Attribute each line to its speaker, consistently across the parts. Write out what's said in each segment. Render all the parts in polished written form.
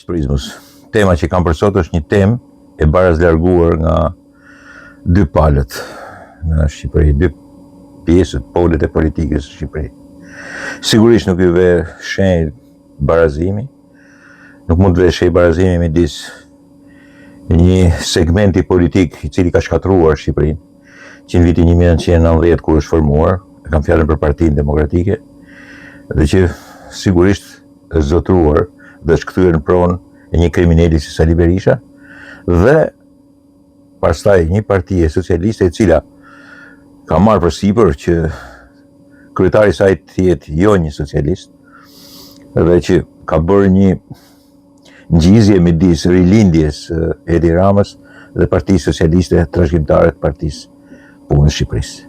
Speaker 1: Prizmës. Tema që kam për sot është një temë e barazlarguar nga dy palët në Shqipëri, dy pjesët, polet e politikës në Shqipëri. Sigurisht nuk ju ve shenjë barazimi, nuk mund të ve shenjë barazimi midis një segmenti politik i cili ka shkatruar Shqipërinë, që në vitin 1990 kur është formuar, e kam fjalën për Partinë Demokratike, dhe që sigurisht është zotruar dhe është kthyer në pronë e një kriminali si Sali Berisha, dhe pastaj një parti e socialiste e cila ka marrë përsipër që kryetari i saj të jetë jo një socialist, dhe që ka bërë një ngjizje midis rilindjes Edi Ramës dhe Partisë Socialiste Trashëgimtare të Partisë Punës Shqipërisë.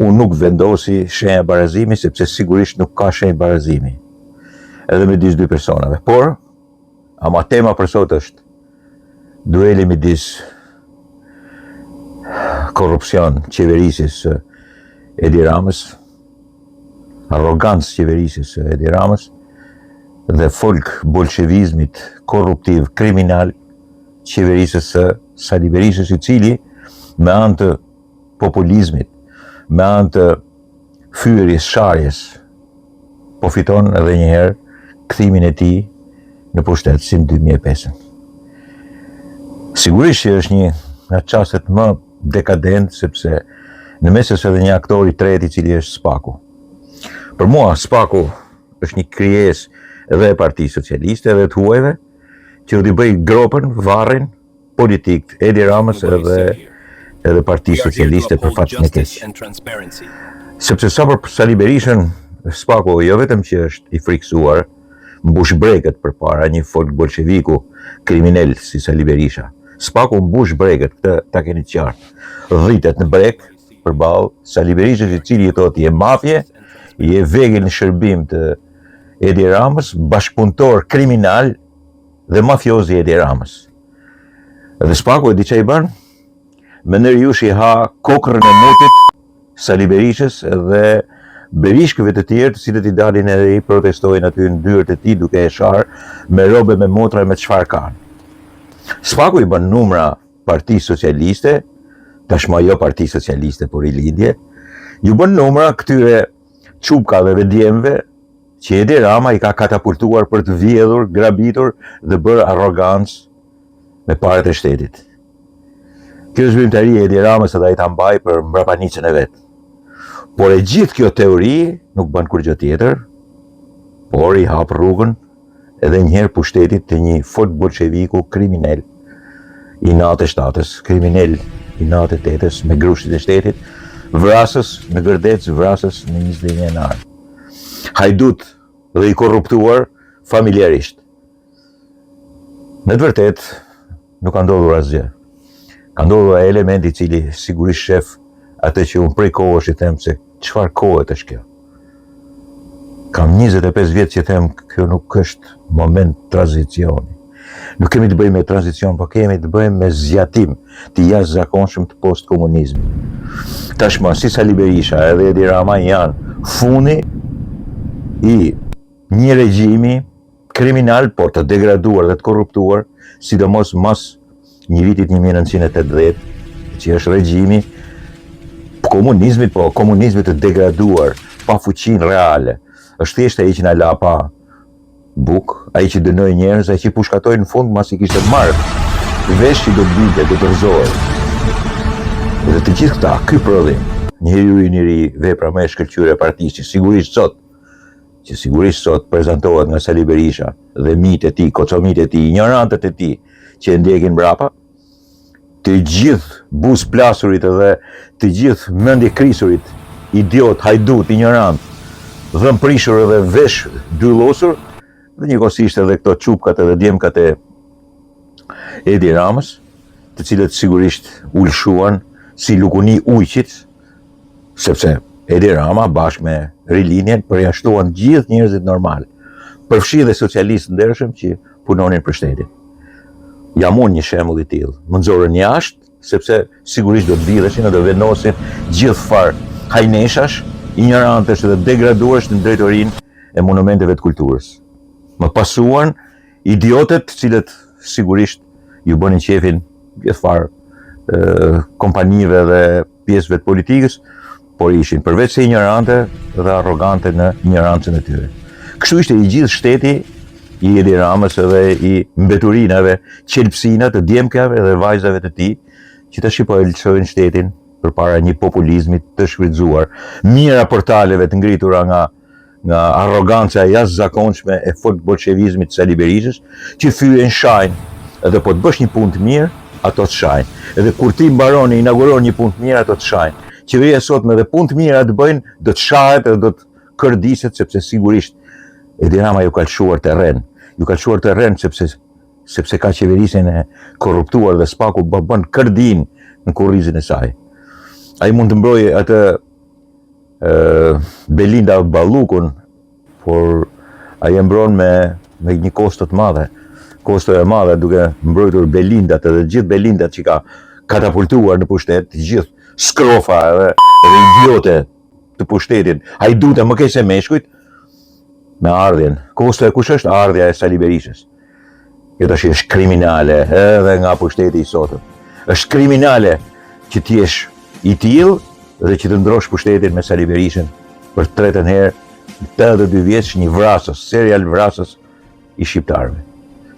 Speaker 1: Unë nuk vendosi shenja barazimi, sepse sigurisht nuk ka shenjë barazimi edhe midis dy personave. Por, ama tema për sot është dueli midis korrupsion qeverisjes Edi Ramës, arrogancë qeverisjes Edi Ramës dhe folk bolshevizmit korruptiv, kriminal qeverisjes Sali Berishës, i cili me anë të populizmit, me anë të fyerjes, sharjes, po fiton edhe njëherë kthimin e tij në pushtet si në 2005. Sigurisht që është një nga çastet më dekadent, sepse në mes është edhe një aktor i tretë i cili është Spaku. Për mua Spaku është një krijesë edhe e Partisë Socialiste edhe të huajve, që do t'i bëj gropën, varrin politik Edi Ramës edhe Partisë Socialiste për fat të keq. Sepse sa për Sali Berishën, Spaku jo vetëm që është i friksuar, mbush brekët përpara një folk bolsheviku kriminal si Sali Berisha. Spaku mbush brekët, këtë ta keni qartë. Rritet në brek përballë Sali Berishës, i cili thotë je mafje, je vegël në shërbim të Edi Ramës, bashkëpunëtor kriminal dhe mafioz i Edi Ramës. Dhe Spaku e di çfarë i bën? Me nërjush i ha kokrën e mutit Sali Berishës dhe berishkëve të tjerë, të cilët i dalin edhe i protestojnë aty në dyert e tij duke e sharë me robe, me motra, me çfarë kanë. Spaku i bën numra Partisë Socialiste, tashmë jo Partisë Socialiste por i lindje, ju bën numra këtyre çupkave dhe djemve që Edi Rama i ka katapultuar për të vjedhur, grabitur dhe bërë arrogancë me parët e shtetit. Kjo zhvillimtari e Edi Ramës edhe ai ta mbaj për mbrapanicën e vet. Por e gjithë kjo teori nuk bën kur gjë tjetër, por i hap rrugën edhe njëherë pushtetit të një folk bolsheviku kriminal i natë e shtatës, kriminal i natë e tetës me grushtit e shtetit, vrasës me gërdec, vrasës me 21 janar. Hajdut dhe i korruptuar familjarisht. Në të vërtet, nuk ka ndodhur asgjë. Ka ndodhur elementi i cili sigurisht shef atë që unë prej kohësh i them se çfarë kohët është kjo. Kam 25 vjet që them kjo nuk është moment tranzicioni. Nuk kemi të bëjmë me tranzicion, po kemi të bëjmë me zgjatim të jashtëzakonshëm të post-komunizmit. Tashmë si Sali Berisha edhe Edi Rama janë funi i një regjimi kriminal, por të degraduar dhe të korruptuar, sidomos mas një vitit 1980, që është regjimi komunizmit, po komunizmit të degraduar, pa fuqinë reale. Është thjesht ai që na la pa buk, ai që dënoi njerëz, ai që pushkatoi në fund mas i kishte marrë vesh që do të binte, do të rrezohej. Dhe të gjithë këta, ky prodhim, njeriu i njëri vepra më e shkëlqyer e partisë, që sigurisht sot prezantohet nga Sali Berisha dhe mitë e tij, kocomit e tij, ignorantët e tij që e ndjekin mbrapa, të gjithë buz plasurit dhe të gjithë mendje krisurit, idiot, hajdut, ignorant, dhëmprishur dhe vesh dyllosur, dhe njëkohësisht edhe këto çupkat edhe djemkat e Edi Ramës, të cilët sigurisht ulshuan si lukuni ujqit, sepse Edi Rama bashkë me rilindjen përjashtuan gjithë njerëzit normal, përfshi dhe socialistë ndershëm që punonin për shtetin. Jam unë një shembull i tillë. Më nxorën jashtë, sepse sigurisht do të vidheshin dhe do vendosin gjithë farë hajneshash, ignorantësh dhe degraduarsh në drejtorinë e monumenteve të kulturës. Më pasuan idiotet cilët sigurisht ju bënin qefin gjithfarë kompanive dhe pjesëve të politikës, por ishin përveç se ignorante dhe arrogante në ignorancën e tyre. Kështu ishte i gjithë shteti i Edi Ramës dhe i mbeturinave, qelpsinat të djemkave dhe vajzave të tij, që tash po e lëshojnë shtetin përpara një populizmi të shfrytzuar, mira portaleve të ngritura nga arroganca jashtëzakonshme e fort bolshevizmit të Sali Berishës, që fyen shajnë edhe po të bësh një punë të mirë, ato të shajnë. Edhe kur ti mbaron e inauguron një punë të mirë, ato të shajnë. Qeveria sotme dhe punë të mira të bëjnë, do të shahet edhe do të kërdiset, sepse sigurisht Edi Rama ju ka lëshuar terren. Ju ka lëshuar terren sepse ka qeverisjen e korruptuar dhe SPAK-u bën kërdin në kurrizin e saj. Ai mund të mbrojë atë Belinda Ballukun, por ai e mbron me një kosto të madhe. Kosto e madhe duke mbrojtur Belindat edhe gjithë Belindat që ka katapultuar në pushtet, të gjithë skrofa edhe idiote të pushtetit, hajdute më keq se meshkujt, me ardhjen. Kosto e kush është? Ardhja e Sali Berishës. Kjo tash është kriminale edhe nga pushteti i sotëm. Është kriminale që ti jesh i tillë dhe që të ndrosh pushtetin me Sali Berishën për të tretën herë, 82 vjeç, një vrasës, serial vrasës i shqiptarëve.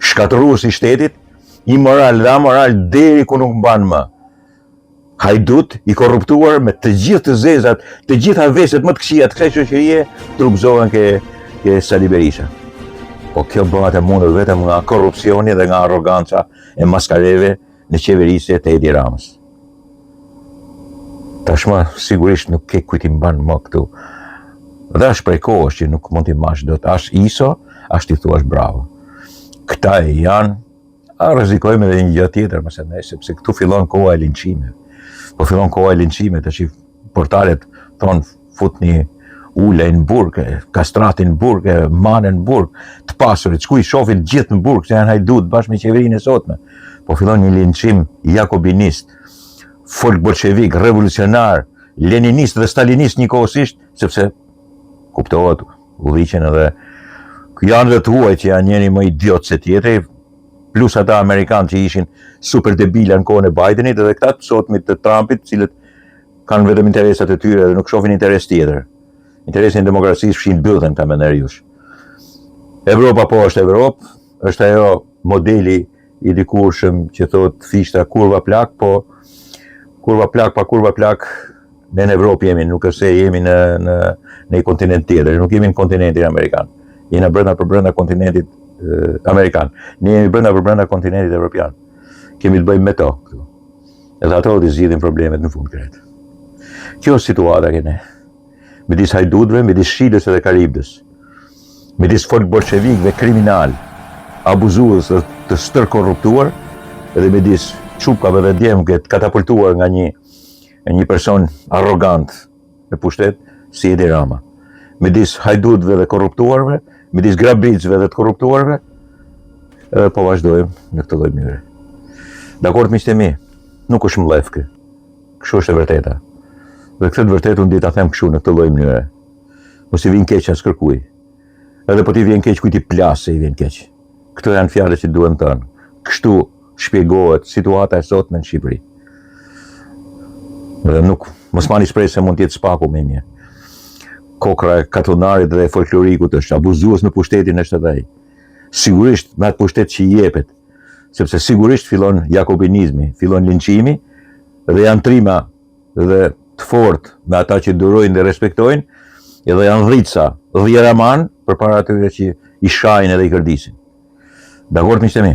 Speaker 1: Shkatërues i shtetit, imoral dhe amoral deri ku nuk mban më. Hajdut i korruptuar me të gjithë të zezat, të gjitha veset më të këqija të kësaj shoqërie trupzohen ke Sali Berisha. Po kjo bëhet e mundur vetëm nga korrupsioni dhe nga arroganca e maskareve në qeverisje të Edi Ramës. Tashmë sigurisht nuk ke kujt i mban më këtu. Dhe është prej kohës që nuk mund t'i mash dot. As iso, as t'i thuash bravo. Këta e janë, rrezikojmë edhe një gjë tjetër mëse ne, sepse këtu fillon koha e linçimeve. Po fillon koha e linçimeve, tash portalet thonë futni ule në burg, kastratin në burg, manen në burg, të pasurit, shku i shofin gjithë në burg, që janë hajdut bashkë me qeverinë e sotme. Po fillon një linçim jakobinist, folk bolshevik, revolucionar, leninist dhe stalinist njëkohësisht, sepse kuptohet udhëhiqen edhe janë dhe të huaj që janë njëri më idiot se tjetri, plus ata Amerikanë që ishin super debila në kohën e Bidenit, edhe këta të sotmit të Trumpit, cilët kanë vetëm interesat e tyre dhe nuk shohin interes tjetër. Interesin e demokracisë fshin bëllën ka mener jush. Evropa po është Evropë, është ajo modeli i dikurshëm që thot fishta kurva plak, po kurva plak pa kurva plak, ne në Evropë jemi, nuk është se jemi në një kontinent tjetër, nuk jemi në kontinentin Amerikan. Jena brenda kontinentit Amerikan. Ne jemi brenda kontinentit Evropian. Kemi të bëjmë me to këtu. Edhe ato të zgjidhin problemet në fund kretë. Kjo është situata kene. Midis hajdutëve, midis Shqiles edhe Karibdës. Midis folk bolshevik dhe kriminal, abuzues të stër korruptuar, edhe midis çupkave dhe djemke të katapultuar nga një person arrogant në pushtet si Edi Rama. Midis hajdutëve dhe korruptuarve, midis grabicëve dhe të korruptuarve, edhe po vazhdojmë në këtë lloj mënyre. Dakord miqtë mi, nuk është mllef kë. Kështu është e vërteta. Dhe këtë të vërtetë unë di ta them kështu në këtë lloj mënyre. Mos i vjen keq as kërkuj. Edhe po ti vjen keq kujt i plas se i vjen keq. Këto janë fjalët që duhen thënë. Kështu shpjegohet situata e sotme në Shqipëri. Dhe nuk mos mani shpresë se mund të jetë SPAK-u më mirë. Kokra e katonarit dhe e folklorikut është abuzues në pushtetin është edhe ai. Sigurisht me atë pushtet që i jepet, sepse sigurisht fillon jakobinizmi, fillon linçimi dhe janë trima dhe të fortë me ata që durojnë dhe respektojnë, edhe janë dhritësa, dhjeraman përpara atyre që i shajnë edhe i kërdisin. Dakord miqtë mi?